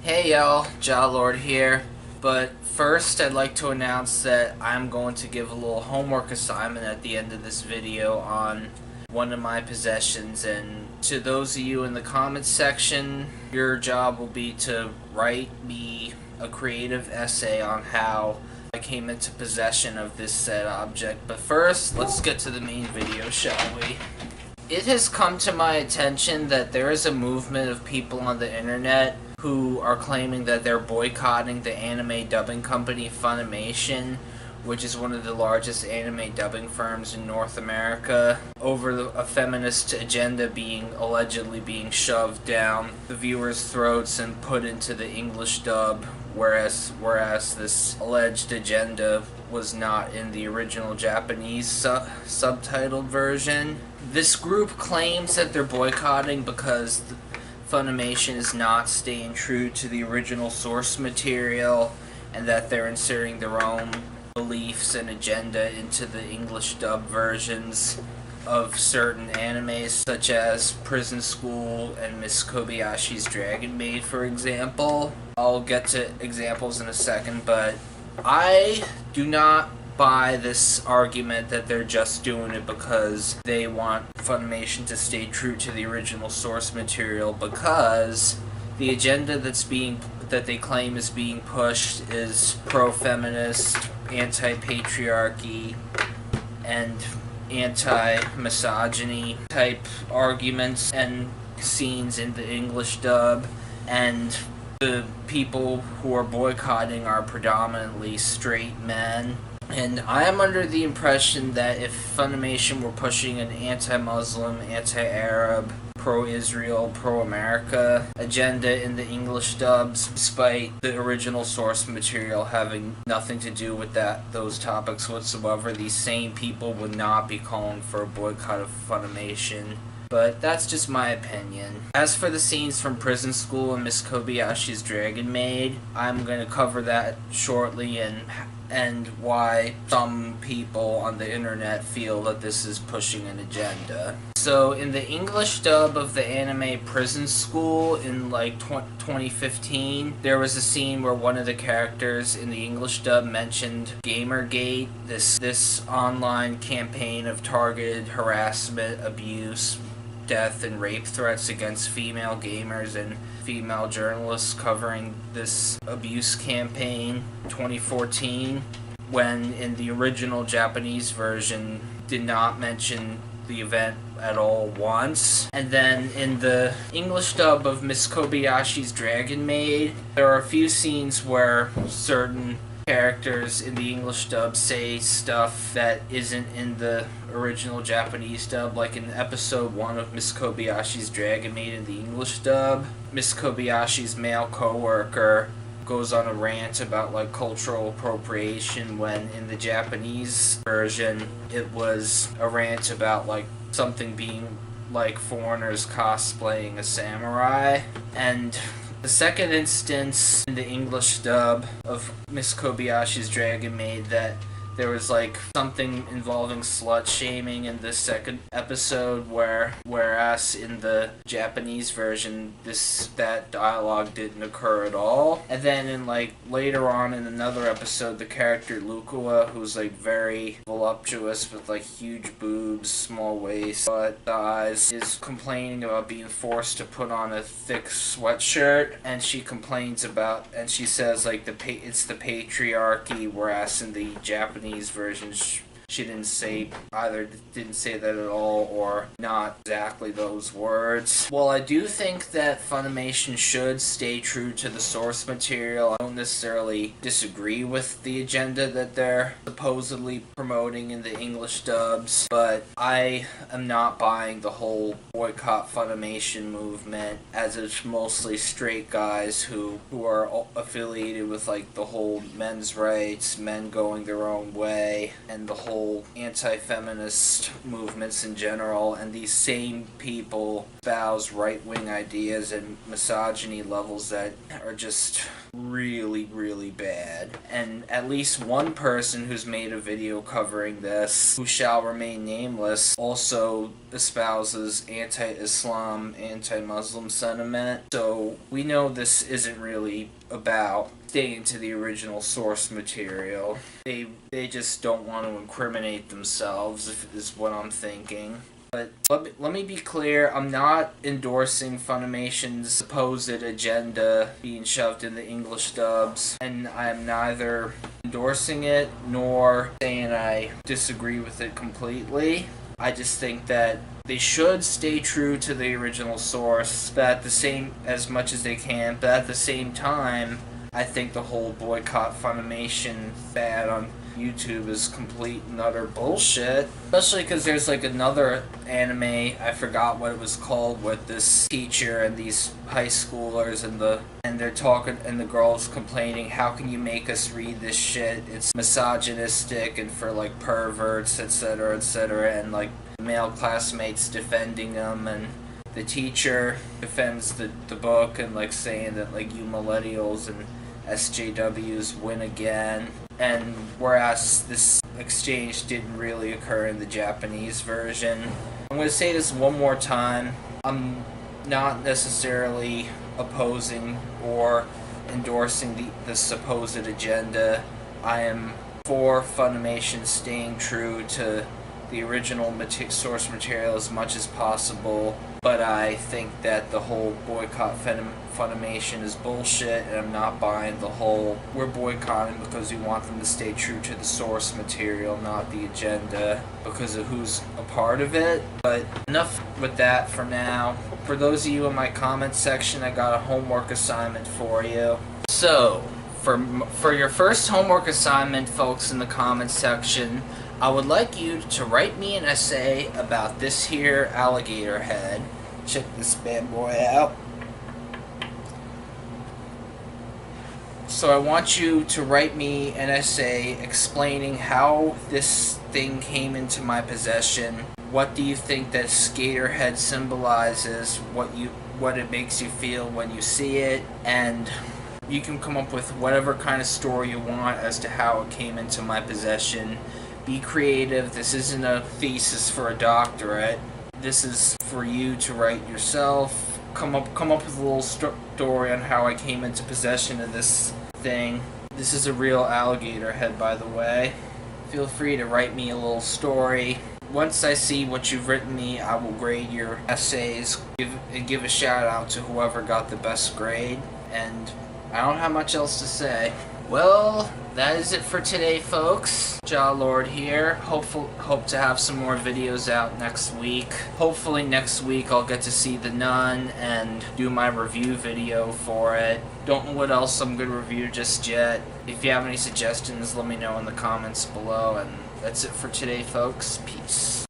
Hey y'all, Lord here. But first, I'd like to announce that I'm going to give a little homework assignment at the end of this video on one of my possessions, and to those of you in the comments section, your job will be to write me a creative essay on how I came into possession of this said object. But first, let's get to the main video, shall we? It has come to my attention that there is a movement of people on the internet who are claiming that they're boycotting the anime dubbing company Funimation, which is one of the largest anime dubbing firms in North America, over a feminist agenda allegedly being shoved down the viewers' throats and put into the English dub, whereas this alleged agenda was not in the original Japanese subtitled version. This group claims that they're boycotting because Funimation is not staying true to the original source material, and that they're inserting their own beliefs and agenda into the English dub versions of certain animes, such as Prison School and Miss Kobayashi's Dragon Maid, for example. I'll get to examples in a second, but I do not buy this argument that they're just doing it because they want Funimation to stay true to the original source material, because the agenda that they claim is being pushed is pro-feminist, anti-patriarchy, and anti-misogyny type arguments and scenes in the English dub, and the people who are boycotting are predominantly straight men. And I am under the impression that if Funimation were pushing an anti-Muslim, anti-Arab, pro-Israel, pro-America agenda in the English dubs, despite the original source material having nothing to do with those topics whatsoever, these same people would not be calling for a boycott of Funimation. But that's just my opinion. As for the scenes from Prison School and Miss Kobayashi's Dragon Maid, I'm going to cover that shortly, and why some people on the internet feel that this is pushing an agenda. So in the English dub of the anime Prison School in 2015, there was a scene where one of the characters in the English dub mentioned Gamergate, this online campaign of targeted harassment, abuse, death, and rape threats against female gamers and female journalists covering this abuse campaign 2014, when in the original Japanese version did not mention the event at all once. And then in the English dub of Miss Kobayashi's Dragon Maid, there are a few scenes where certain characters in the English dub say stuff that isn't in the original Japanese dub. Like in episode 1 of Miss Kobayashi's Dragon Maid in the English dub, Miss Kobayashi's male co-worker goes on a rant about cultural appropriation, when in the Japanese version it was a rant about something being like foreigners cosplaying a samurai. And the second instance in the English dub of Miss Kobayashi's Dragon Maid that there was something involving slut shaming in this second episode, whereas in the Japanese version that dialogue didn't occur at all. And then in later on in another episode, the character Lukua, who's very voluptuous with huge boobs, small waist, butt, thighs, is complaining about being forced to put on a thick sweatshirt, and she says it's the patriarchy, whereas in the Japanese version she didn't say that at all, or not exactly those words. Well, I do think that Funimation should stay true to the source material. I don't necessarily disagree with the agenda that they're supposedly promoting in the English dubs, but I am not buying the whole boycott Funimation movement, as it's mostly straight guys who are affiliated with the whole men's rights, men going their own way, and the whole whole anti-feminist movements in general, and these same people espouse right-wing ideas and misogyny levels that are just really, really bad. And at least one person who's made a video covering this, who shall remain nameless, also espouses anti-Islam, anti-Muslim sentiment. So we know this isn't really about staying to the original source material. They just don't want to incriminate themselves, is what I'm thinking. But let me be clear, I'm not endorsing Funimation's supposed agenda being shoved in the English dubs, and I'm neither endorsing it nor saying I disagree with it completely. I just think that they should stay true to the original source, but at the same, as much as they can, but at the same time, I think the whole Boycott Funimation fad on YouTube is complete and utter bullshit. Especially because there's like another anime, I forgot what it was called, with this teacher and these high schoolers and they're talking, and the girl's complaining, how can you make us read this shit? It's misogynistic and for like perverts, etc., etc., and like male classmates defending them, and the teacher defends the book and like saying that like you millennials and SJWs win again. And whereas this exchange didn't really occur in the Japanese version. I'm going to say this one more time. I'm not necessarily opposing or endorsing the supposed agenda. I am for Funimation staying true to the original source material as much as possible, but I think that the whole boycott Funimation is bullshit, and I'm not buying the whole we're boycotting because we want them to stay true to the source material, not the agenda, because of who's a part of it. But enough with that for now. For those of you in my comments section, I got a homework assignment for you. So, for your first homework assignment, folks in the comments section, I would like you to write me an essay about this here alligator head. Check this bad boy out. So I want you to write me an essay explaining how this thing came into my possession. What do you think that skater head symbolizes? What it makes you feel when you see it, and you can come up with whatever kind of story you want as to how it came into my possession. Be creative. This isn't a thesis for a doctorate. This is for you to write yourself. Come up with a little story on how I came into possession of this thing. This is a real alligator head, by the way. Feel free to write me a little story. Once I see what you've written me, I will grade your essays and give a shout out to whoever got the best grade. And I don't have much else to say. Well, that is it for today, folks. Ja Lord here. Hope to have some more videos out next week. Hopefully next week I'll get to see The Nun and do my review video for it. Don't know what else I'm going to review just yet. If you have any suggestions, let me know in the comments below. And that's it for today, folks. Peace.